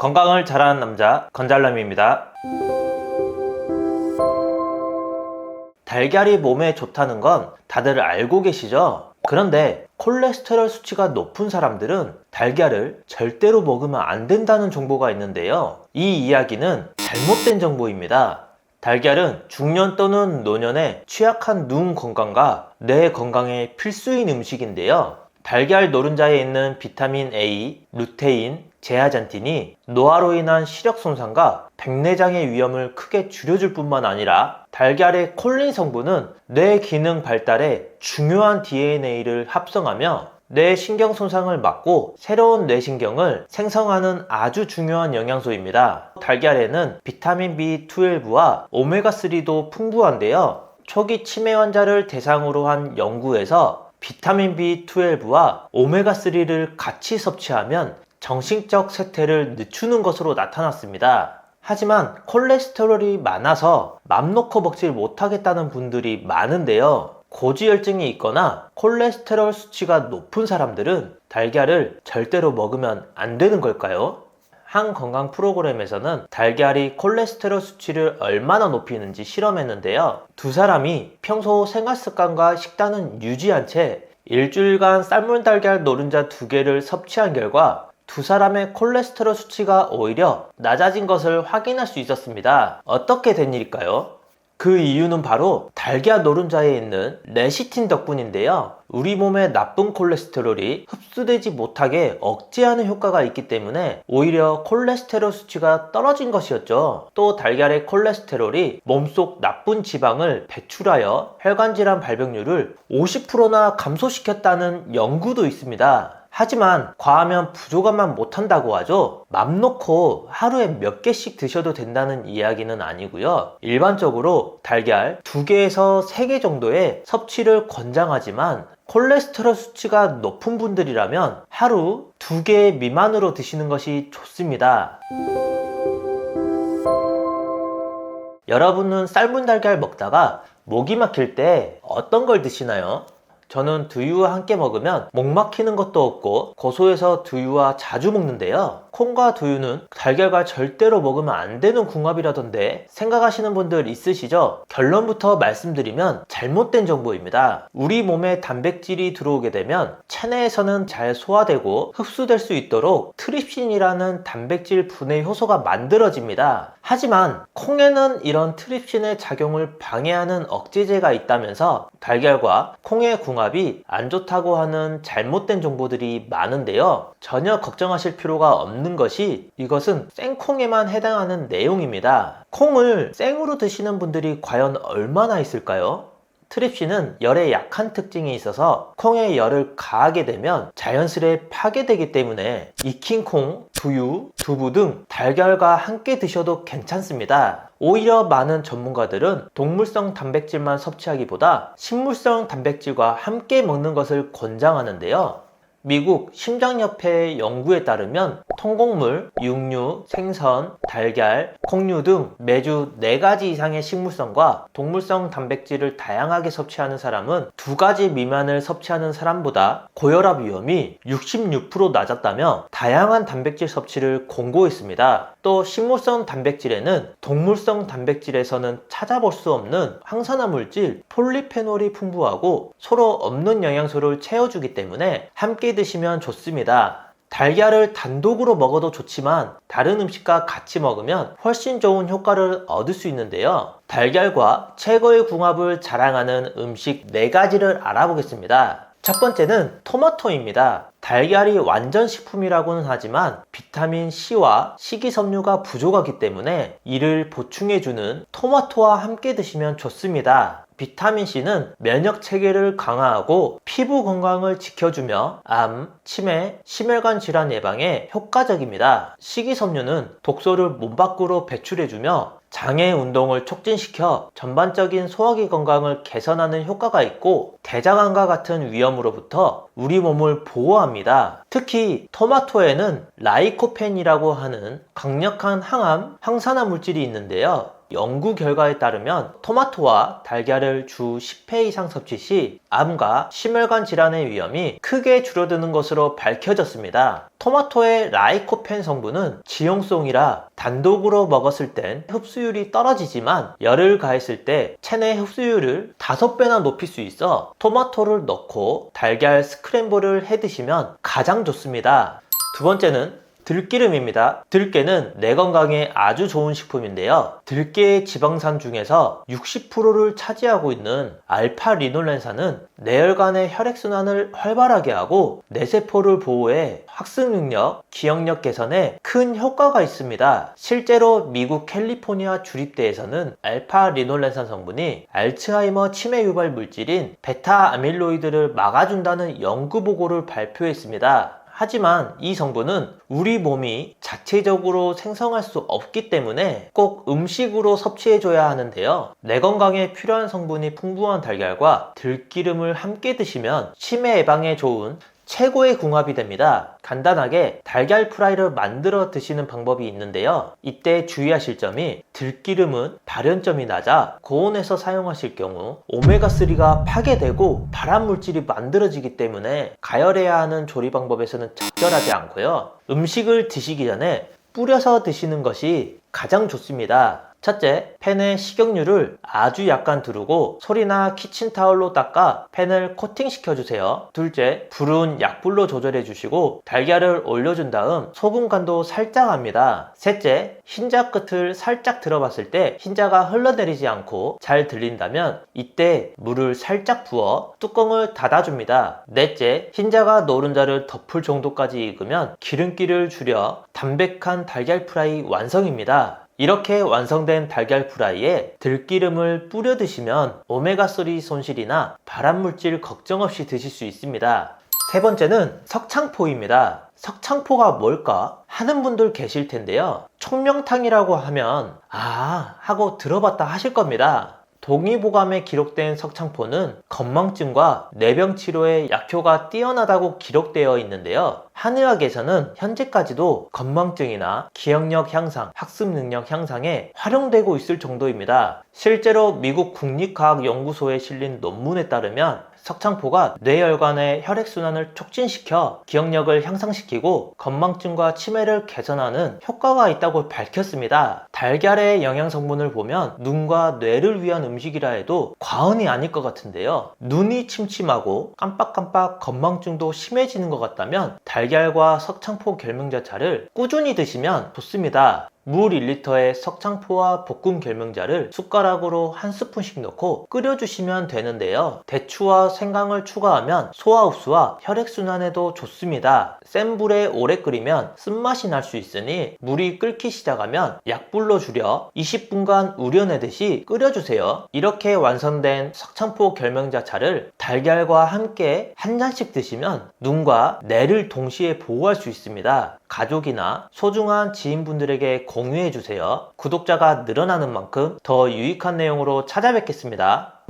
건강을 잘하는 남자 건잘남입니다. 달걀이 몸에 좋다는 건 다들 알고 계시죠? 그런데 콜레스테롤 수치가 높은 사람들은 달걀을 절대로 먹으면 안 된다는 정보가 있는데요. 이 이야기는 잘못된 정보입니다. 달걀은 중년 또는 노년에 취약한 눈 건강과 뇌 건강에 필수인 음식인데요. 달걀 노른자에 있는 비타민 A, 루테인, 제아잔틴이 노화로 인한 시력 손상과 백내장의 위험을 크게 줄여줄 뿐만 아니라 달걀의 콜린 성분은 뇌 기능 발달에 중요한 DNA를 합성하며 뇌 신경 손상을 막고 새로운 뇌신경을 생성하는 아주 중요한 영양소입니다. 달걀에는 비타민 B12와 오메가3도 풍부한데요. 초기 치매 환자를 대상으로 한 연구에서 비타민 B12와 오메가3를 같이 섭취하면 정신적 쇠퇴를 늦추는 것으로 나타났습니다. 하지만 콜레스테롤이 많아서 맘 놓고 먹질 못하겠다는 분들이 많은데요. 고지혈증이 있거나 콜레스테롤 수치가 높은 사람들은 달걀을 절대로 먹으면 안 되는 걸까요? 한 건강 프로그램에서는 달걀이 콜레스테롤 수치를 얼마나 높이는지 실험했는데요. 두 사람이 평소 생활 습관과 식단은 유지한 채 일주일간 삶은 달걀 노른자 2개를 섭취한 결과 두 사람의 콜레스테롤 수치가 오히려 낮아진 것을 확인할 수 있었습니다. 어떻게 된 일일까요? 그 이유는 바로 달걀 노른자에 있는 레시틴 덕분인데요. 우리 몸의 나쁜 콜레스테롤이 흡수되지 못하게 억제하는 효과가 있기 때문에 오히려 콜레스테롤 수치가 떨어진 것이었죠. 또 달걀의 콜레스테롤이 몸속 나쁜 지방을 배출하여 혈관질환 발병률을 50%나 감소시켰다는 연구도 있습니다. 하지만 과하면 부족하면 못한다고 하죠. 맘 놓고 하루에 몇 개씩 드셔도 된다는 이야기는 아니고요. 일반적으로 달걀 2개에서 3개 정도의 섭취를 권장하지만 콜레스테롤 수치가 높은 분들이라면 하루 2개 미만으로 드시는 것이 좋습니다. 여러분은 삶은 달걀 먹다가 목이 막힐 때 어떤 걸 드시나요? 저는 두유와 함께 먹으면 목 막히는 것도 없고 고소해서 두유와 자주 먹는데요. 콩과 두유는 달걀과 절대로 먹으면 안 되는 궁합이라던데 생각하시는 분들 있으시죠? 결론부터 말씀드리면 잘못된 정보입니다. 우리 몸에 단백질이 들어오게 되면 체내에서는 잘 소화되고 흡수될 수 있도록 트립신이라는 단백질 분해 효소가 만들어집니다. 하지만 콩에는 이런 트립신의 작용을 방해하는 억제제가 있다면서 달걀과 콩의 궁합이 안 좋다고 하는 잘못된 정보들이 많은데요. 전혀 걱정하실 필요가 없는 것이 이것은 생콩에만 해당하는 내용입니다. 콩을 생으로 드시는 분들이 과연 얼마나 있을까요? 트립신은 열에 약한 특징이 있어서 콩에 열을 가하게 되면 자연스레 파괴되기 때문에 익힌 콩, 두유, 두부 등 달걀과 함께 드셔도 괜찮습니다. 오히려 많은 전문가들은 동물성 단백질만 섭취하기보다 식물성 단백질과 함께 먹는 것을 권장하는데요. 미국 심장협회의 연구에 따르면 통곡물, 육류, 생선, 달걀, 콩류 등 매주 4가지 이상의 식물성과 동물성 단백질을 다양하게 섭취하는 사람은 2가지 미만을 섭취하는 사람보다 고혈압 위험이 66% 낮았다며 다양한 단백질 섭취를 권고했습니다. 또 식물성 단백질에는 동물성 단백질에서는 찾아볼 수 없는 항산화 물질 폴리페놀이 풍부하고 서로 없는 영양소를 채워주기 때문에 함께 드시면 좋습니다. 달걀을 단독으로 먹어도 좋지만 다른 음식과 같이 먹으면 훨씬 좋은 효과를 얻을 수 있는데요. 달걀과 최고의 궁합을 자랑하는 음식 4가지를 알아보겠습니다. 첫 번째는 토마토입니다. 달걀이 완전 식품이라고는 하지만 비타민 C와 식이섬유가 부족하기 때문에 이를 보충해주는 토마토와 함께 드시면 좋습니다. 비타민 C는 면역 체계를 강화하고 피부 건강을 지켜주며 암, 치매, 심혈관 질환 예방에 효과적입니다. 식이섬유는 독소를 몸 밖으로 배출해주며 장의 운동을 촉진시켜 전반적인 소화기 건강을 개선하는 효과가 있고 대장암과 같은 위험으로부터 우리 몸을 보호합니다. 특히 토마토에는 라이코펜이라고 하는 강력한 항암, 항산화 물질이 있는데요. 연구 결과에 따르면 토마토와 달걀을 주 10회 이상 섭취 시 암과 심혈관 질환의 위험이 크게 줄어드는 것으로 밝혀졌습니다. 토마토의 라이코펜 성분은 지용성이라 단독으로 먹었을 땐 흡수율이 떨어지지만 열을 가했을 때 체내 흡수율을 5배나 높일 수 있어 토마토를 넣고 달걀 스크램블을 해 드시면 가장 좋습니다. 두 번째는 들기름입니다. 들깨는 내 건강에 아주 좋은 식품인데요. 들깨의 지방산 중에서 60%를 차지하고 있는 알파리놀렌산은 뇌혈관의 혈액순환을 활발하게 하고 뇌세포를 보호해 학습 능력, 기억력 개선에 큰 효과가 있습니다. 실제로 미국 캘리포니아 주립대에서는 알파리놀렌산 성분이 알츠하이머 치매 유발 물질인 베타 아밀로이드를 막아준다는 연구 보고를 발표했습니다. 하지만 이 성분은 우리 몸이 자체적으로 생성할 수 없기 때문에 꼭 음식으로 섭취해줘야 하는데요. 내 건강에 필요한 성분이 풍부한 달걀과 들기름을 함께 드시면 치매 예방에 좋은 최고의 궁합이 됩니다. 간단하게 달걀 프라이를 만들어 드시는 방법이 있는데요. 이때 주의하실 점이 들기름은 발연점이 낮아 고온에서 사용하실 경우 오메가3가 파괴되고 발암물질이 만들어지기 때문에 가열해야 하는 조리 방법에서는 적절하지 않고요. 음식을 드시기 전에 뿌려서 드시는 것이 가장 좋습니다. 첫째, 팬에 식용유를 아주 약간 두르고 솔이나 키친타올로 닦아 팬을 코팅시켜주세요. 둘째, 불은 약불로 조절해주시고 달걀을 올려준 다음 소금 간도 살짝 합니다. 셋째, 흰자 끝을 살짝 들어봤을 때 흰자가 흘러내리지 않고 잘 들린다면 이때 물을 살짝 부어 뚜껑을 닫아줍니다. 넷째, 흰자가 노른자를 덮을 정도까지 익으면 기름기를 줄여 담백한 달걀 프라이 완성입니다. 이렇게 완성된 달걀 프라이에 들기름을 뿌려 드시면 오메가3 손실이나 발암물질 걱정 없이 드실 수 있습니다. 세 번째는 석창포입니다. 석창포가 뭘까 하는 분들 계실 텐데요. 총명탕이라고 하면 하고 들어봤다 하실 겁니다. 동의보감에 기록된 석창포는 건망증과 뇌병 치료에 약효가 뛰어나다고 기록되어 있는데요. 한의학에서는 현재까지도 건망증이나 기억력 향상, 학습 능력 향상에 활용되고 있을 정도입니다. 실제로 미국 국립과학연구소에 실린 논문에 따르면 석창포가 뇌혈관의 혈액순환을 촉진시켜 기억력을 향상시키고 건망증과 치매를 개선하는 효과가 있다고 밝혔습니다. 달걀의 영양성분을 보면 눈과 뇌를 위한 음식이라 해도 과언이 아닐 것 같은데요. 눈이 침침하고 깜빡깜빡 건망증도 심해지는 것 같다면 달걀과 석창포 결명자차를 꾸준히 드시면 좋습니다. 물 1리터에 석창포와 볶음 결명자를 숟가락으로 한 스푼씩 넣고 끓여주시면 되는데요. 대추와 생강을 추가하면 소화 흡수와 혈액순환에도 좋습니다. 센 불에 오래 끓이면 쓴맛이 날 수 있으니 물이 끓기 시작하면 약불로 줄여 20분간 우려내듯이 끓여주세요. 이렇게 완성된 석창포 결명자차를 달걀과 함께 한 잔씩 드시면 눈과 뇌를 동시에 보호할 수 있습니다. 가족이나 소중한 지인분들에게 공유해주세요. 구독자가 늘어나는 만큼 더 유익한 내용으로 찾아뵙겠습니다.